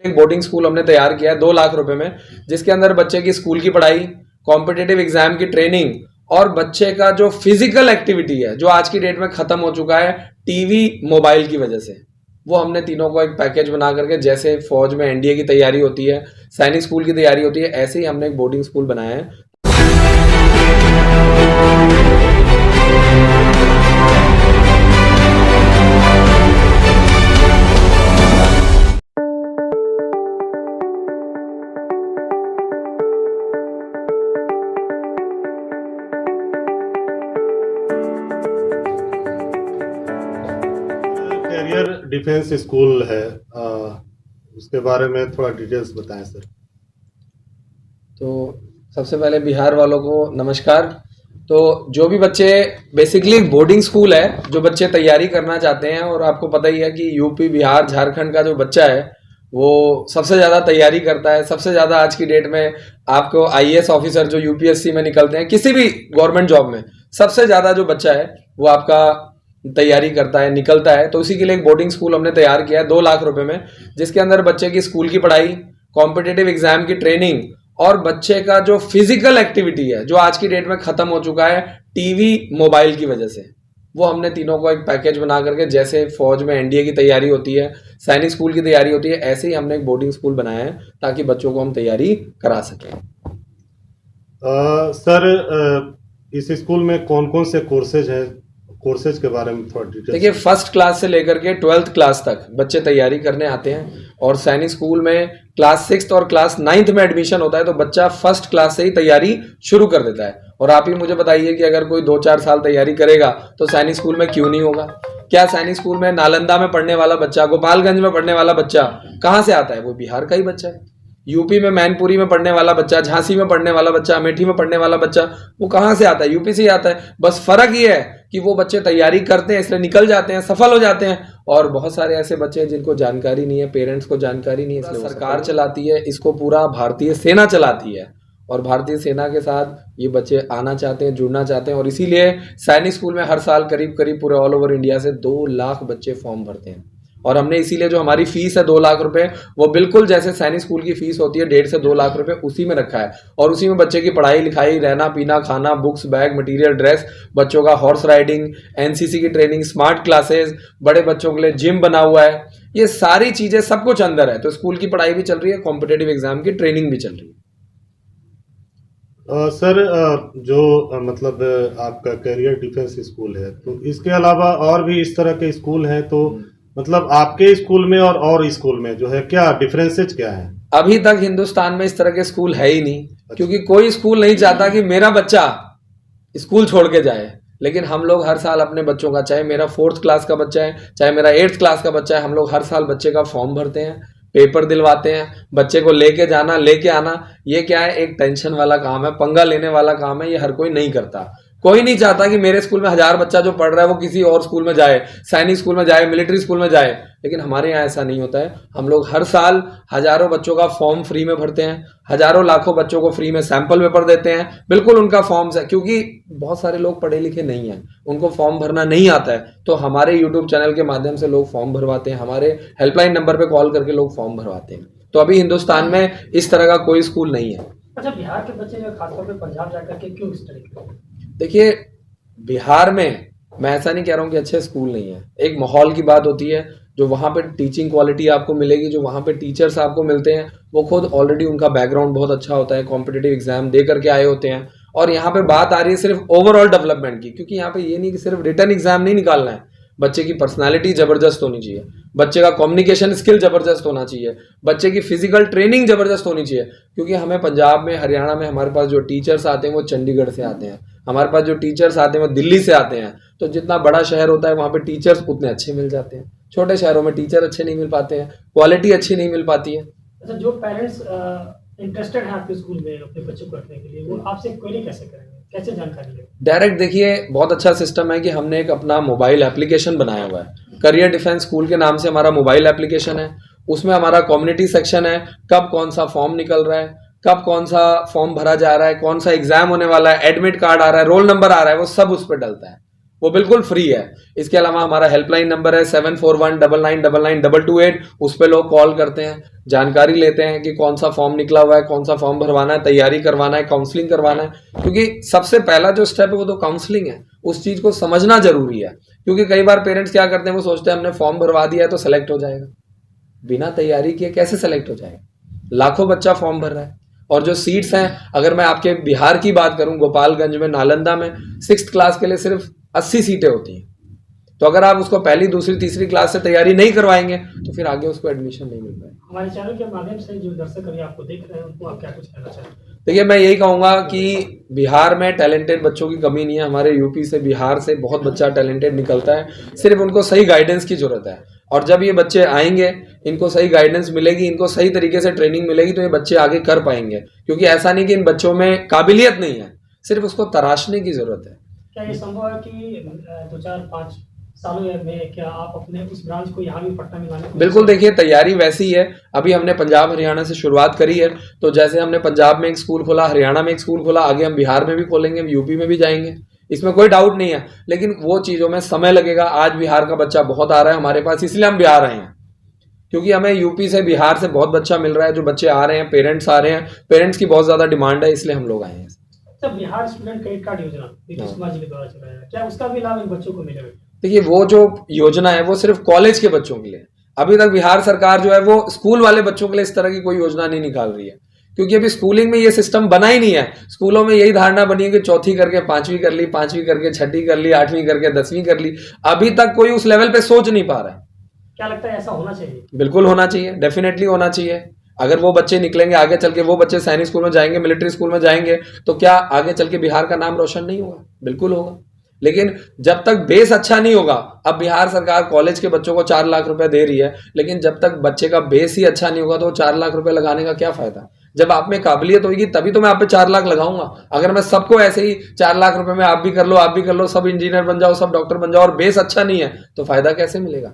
एक boarding school हमने तैयार किया है 2 लाख रुपए में, जिसके अंदर बच्चे की स्कूल की पढ़ाई, कॉम्पिटिटिव एग्जाम की ट्रेनिंग और बच्चे का जो फिजिकल एक्टिविटी है जो आज की डेट में खत्म हो चुका है टीवी मोबाइल की वजह से, वो हमने तीनों को एक पैकेज बना करके, जैसे फौज में एनडीए की तैयारी होती है, सैनिक स्कूल की तैयारी होती है, ऐसे ही हमने एक बोर्डिंग स्कूल बनाया है। कैरियर डिफेंस स्कूल है, उसके बारे में थोड़ा डिटेल्स बताएं सर। तो सबसे पहले बिहार वालों को नमस्कार। तो जो भी बच्चे, बेसिकली बोर्डिंग स्कूल है, जो बच्चे तैयारी करना चाहते हैं, और आपको पता ही है कि यूपी, बिहार, झारखंड का जो बच्चा है वो सबसे ज़्यादा तैयारी करता है। सबसे ज़्यादा आज की डेट में आपको आईएएस ऑफिसर जो यूपीएससी में निकलते हैं, किसी भी गवर्नमेंट जॉब में सबसे ज़्यादा जो बच्चा है वो आपका तैयारी करता है, निकलता है। तो उसी के लिए एक बोर्डिंग स्कूल हमने तैयार किया है 2 लाख रुपए में, जिसके अंदर बच्चे की स्कूल की पढ़ाई, कॉम्पिटिटिव एग्जाम की ट्रेनिंग और बच्चे का जो फिजिकल एक्टिविटी है जो आज की डेट में खत्म हो चुका है टीवी मोबाइल की वजह से, वो हमने तीनों को एक पैकेज बना करके, जैसे फौज में एनडीए की तैयारी होती है, सैनिक स्कूल की तैयारी होती है, ऐसे ही हमने एक बोर्डिंग स्कूल बनाया है ताकि बच्चों को हम तैयारी करा सकें। सर, इस स्कूल में कौन कौन से कोर्सेज हैं, कोर्सेज के बारे में थोड़ा डिटेल्स। देखिए, फर्स्ट क्लास से लेकर के 12th क्लास तक बच्चे तैयारी करने आते हैं, और सैनिक स्कूल में क्लास 6 और क्लास 9 में एडमिशन होता है, तो बच्चा फर्स्ट क्लास से ही तैयारी शुरू कर देता है। और आप ही मुझे बताइए कि अगर कोई 2-4 साल तैयारी करेगा तो सैनिक स्कूल में क्यों नहीं होगा? क्या सैनिक स्कूल में नालंदा में पढ़ने वाला बच्चा, गोपालगंज में पढ़ने वाला बच्चा कहाँ से आता है? वो बिहार का ही बच्चा है। यूपी में मैनपुरी में पढ़ने वाला बच्चा, झांसी में पढ़ने वाला बच्चा, अमेठी में पढ़ने वाला बच्चा, वो कहाँ से आता है? यूपी से ही आता है। बस फर्क ये है कि वो बच्चे तैयारी करते हैं, इसलिए निकल जाते हैं, सफल हो जाते हैं। और बहुत सारे ऐसे बच्चे हैं जिनको जानकारी नहीं है, पेरेंट्स को जानकारी नहीं है, इसलिए सरकार चलाती है, इसको पूरा भारतीय सेना चलाती है। और भारतीय सेना के साथ ये बच्चे आना चाहते हैं, जुड़ना चाहते हैं, और इसीलिए सैनिक स्कूल में हर साल करीब करीब पूरे ऑल ओवर इंडिया से 2 लाख बच्चे फॉर्म भरते हैं। और हमने इसीलिए जो हमारी फीस है 2 लाख रुपए, वो बिल्कुल जैसे सैनिक स्कूल की फीस होती है 1.5 से 2 लाख रुपए, उसी में रखा है। और उसी में बच्चे की पढ़ाई लिखाई, रहना पीना, खाना, बुक्स, बैग, मटेरियल, ड्रेस, बच्चों का हॉर्स राइडिंग, एनसीसी की ट्रेनिंग, स्मार्ट क्लासेस, बड़े बच्चों के लिए जिम बना हुआ है, ये सारी चीजें सब कुछ अंदर है। तो स्कूल की पढ़ाई भी चल रही है, कॉम्पिटेटिव एग्जाम की ट्रेनिंग भी चल रही है। सर, जो मतलब आपका कैरियर डिफेंस स्कूल है, तो इसके अलावा और भी इस तरह के स्कूल हैं, तो मतलब आपके स्कूल में और स्कूल में जो है क्या डिफरेंसेज क्या है? अभी तक हिंदुस्तान में इस तरह के स्कूल है ही नहीं, क्योंकि कोई स्कूल नहीं चाहता कि मेरा बच्चा स्कूल छोड़ के जाए। लेकिन हम लोग हर साल अपने बच्चों का, चाहे मेरा 4th क्लास का बच्चा है, चाहे मेरा 8th क्लास का बच्चा है, हम लोग हर साल बच्चे का फॉर्म भरते हैं, पेपर दिलवाते हैं। बच्चे को लेके जाना, लेके आना, ये क्या है, एक टेंशन वाला काम है, पंगा लेने वाला काम है, ये हर कोई नहीं करता। कोई नहीं चाहता कि मेरे स्कूल में 1000 बच्चा जो पढ़ रहा है वो किसी और स्कूल में जाए, सैनिक स्कूल में जाए, मिलिट्री स्कूल में जाए। लेकिन हमारे यहाँ ऐसा नहीं होता है। हम लोग हर साल हजारों बच्चों का फॉर्म फ्री में भरते हैं, हजारों लाखों बच्चों को फ्री में सैंपल पेपर देते हैं, बिल्कुल उनका फॉर्म है। क्योंकि बहुत सारे लोग पढ़े लिखे नहीं हैं, उनको फॉर्म भरना नहीं आता है, तो हमारे यूट्यूब चैनल के माध्यम से लोग फॉर्म भरवाते हैं, हमारे हेल्पलाइन नंबर पर कॉल करके लोग फॉर्म भरवाते हैं। तो अभी हिंदुस्तान में इस तरह का कोई स्कूल नहीं है। अच्छा, बिहार के बच्चे जो खासतौर पे पंजाब जाकर के क्यों इस तरह के? देखिए, बिहार में मैं ऐसा नहीं कह रहा हूँ कि अच्छे स्कूल नहीं है, एक माहौल की बात होती है। जो वहाँ पे टीचिंग क्वालिटी आपको मिलेगी, जो वहाँ पे टीचर्स आपको मिलते हैं, वो खुद ऑलरेडी उनका बैकग्राउंड बहुत अच्छा होता है, कॉम्पिटिटिव एग्जाम दे करके आए होते हैं। और यहाँ पे बात आ रही है सिर्फ ओवरऑल डेवलपमेंट की, क्योंकि यहाँ पे ये नहीं कि सिर्फ रिटन एग्जाम नहीं निकालना है, बच्चे की पर्सनालिटी जबरदस्त होनी चाहिए, बच्चे का कम्युनिकेशन स्किल जबरदस्त होना चाहिए, बच्चे की फिजिकल ट्रेनिंग जबरदस्त होनी चाहिए। क्योंकि हमें पंजाब में, हरियाणा में हमारे पास जो टीचर्स आते हैं वो चंडीगढ़ से आते हैं, हमारे पास जो टीचर्स आते हैं वो दिल्ली से आते हैं। तो जितना बड़ा शहर होता है वहाँ पे टीचर्स उतने अच्छे मिल जाते हैं, छोटे शहरों में टीचर अच्छे नहीं मिल पाते हैं, क्वालिटी अच्छी नहीं मिल पाती है। अच्छा, जो पेरेंट्स इंटरेस्टेड हैं आपके स्कूल में अपने बच्चों को रखने के लिए, वो आपसे क्वेरी कैसे करेंगे, कैसे जानकारी लेंगे? डायरेक्ट देखिए, बहुत अच्छा सिस्टम है कि हमने एक अपना मोबाइल एप्लीकेशन बनाया हुआ है, करियर डिफेंस स्कूल के नाम से हमारा मोबाइल एप्लीकेशन है। उसमें हमारा कम्युनिटी सेक्शन है, कब कौन सा फॉर्म निकल रहा है, कब कौन सा फॉर्म भरा जा रहा है, कौन सा एग्जाम होने वाला है, एडमिट कार्ड आ रहा है, रोल नंबर आ रहा है, वो सब उस पर डलता है। वो बिल्कुल फ्री है। इसके अलावा हमारा हेल्पलाइन नंबर है 7419999228, उस पर लोग कॉल करते हैं, जानकारी लेते हैं कि कौन सा फॉर्म निकला हुआ है, कौन सा फॉर्म भरवाना है, तैयारी करवाना है, काउंसलिंग करवाना है। क्योंकि सबसे पहला जो स्टेप है वो तो काउंसलिंग है, उस चीज़ को समझना जरूरी है। क्योंकि कई बार पेरेंट्स क्या करते हैं, वो सोचते हैं हमने फॉर्म भरवा दिया है तो सेलेक्ट हो जाएगा। बिना तैयारी किए कैसे सेलेक्ट हो जाएगा? लाखों बच्चा फॉर्म भर रहा है। और जो सीट्स हैं, अगर मैं आपके बिहार की बात करूं, गोपालगंज में, नालंदा में 6th क्लास के लिए सिर्फ 80 सीटें होती हैं। तो अगर आप उसको पहली, दूसरी, तीसरी क्लास से तैयारी नहीं करवाएंगे तो फिर आगे उसको एडमिशन नहीं मिल पाएगा। हमारे चैनल के माध्यम से जो दर्शक अभी आपको देख रहे हैं उनको आप क्या कुछ कहना चाहते हैं? देखिए, मैं यही कहूँगा कि बिहार में टैलेंटेड बच्चों की कमी नहीं है। हमारे यूपी से, बिहार से बहुत बच्चा टैलेंटेड निकलता है, सिर्फ उनको सही गाइडेंस की जरूरत है। और जब ये बच्चे आएंगे, इनको सही गाइडेंस मिलेगी, इनको सही तरीके से ट्रेनिंग मिलेगी, तो ये बच्चे आगे कर पाएंगे। क्योंकि ऐसा नहीं कि इन बच्चों में काबिलियत नहीं है, सिर्फ उसको तराशने की जरूरत है। क्या ये संभव है कि 2-4-5 सालों में क्या आप अपने उस ब्रांच को यहाँ भी पटना में लाने की? बिल्कुल, देखिए तैयारी वैसी है। अभी हमने पंजाब हरियाणा से शुरुआत करी है, तो जैसे हमने पंजाब में एक स्कूल खोला, हरियाणा में एक स्कूल खोला, आगे हम बिहार में भी खोलेंगे, यूपी में भी जाएंगे, इसमें कोई डाउट नहीं है। लेकिन वो चीज़ों में समय लगेगा। आज बिहार का बच्चा बहुत आ रहा है हमारे पास, इसलिए हम बिहार आए हैं। क्योंकि हमें यूपी से, बिहार से बहुत बच्चा मिल रहा है, जो बच्चे आ रहे हैं, पेरेंट्स आ रहे हैं, पेरेंट्स की बहुत ज़्यादा डिमांड है, इसलिए हम लोग आए हैं। जब बिहार स्टूडेंट क्रेडिट कार्ड योजना नीतीश कुमार जी के द्वारा चलाया है, क्या उसका भी लाभ इन बच्चों को मिलेगा? देखिए, वो जो योजना है वो सिर्फ कॉलेज के बच्चों के लिए। अभी तक बिहार सरकार जो है वो स्कूल वाले बच्चों के लिए इस तरह की कोई योजना नहीं निकाल रही है। क्योंकि अभी स्कूलिंग में ये सिस्टम बना ही नहीं है। स्कूलों में यही धारणा बनी है कि चौथी करके पांचवी कर ली, पांचवी करके छठी कर ली, 8वीं करके 10वीं कर ली। अभी तक कोई उस लेवल पे सोच नहीं पा रहा है। क्या लगता है ऐसा होना चाहिए? बिल्कुल होना चाहिए, डेफिनेटली होना चाहिए। अगर वो बच्चे निकलेंगे आगे चल के, वो बच्चे सैनिक स्कूल में जाएंगे, मिलिट्री स्कूल में जाएंगे, तो क्या आगे चल के बिहार का नाम रोशन नहीं होगा? बिल्कुल होगा। लेकिन जब तक बेस अच्छा नहीं होगा, अब बिहार सरकार कॉलेज के बच्चों को 4 लाख रुपए दे रही है, लेकिन जब तक बच्चे का बेस ही अच्छा नहीं होगा तो 4 लाख रुपए लगाने का क्या फायदा? जब आप में काबिलियत होगी तभी तो मैं आप पे 4 लाख लगाऊंगा। अगर मैं सबको ऐसे ही 4 लाख रुपए में आप भी कर लो, आप भी कर लो, सब इंजीनियर बन जाओ, सब डॉक्टर बन जाओ, और बेस अच्छा नहीं है, तो फायदा कैसे मिलेगा?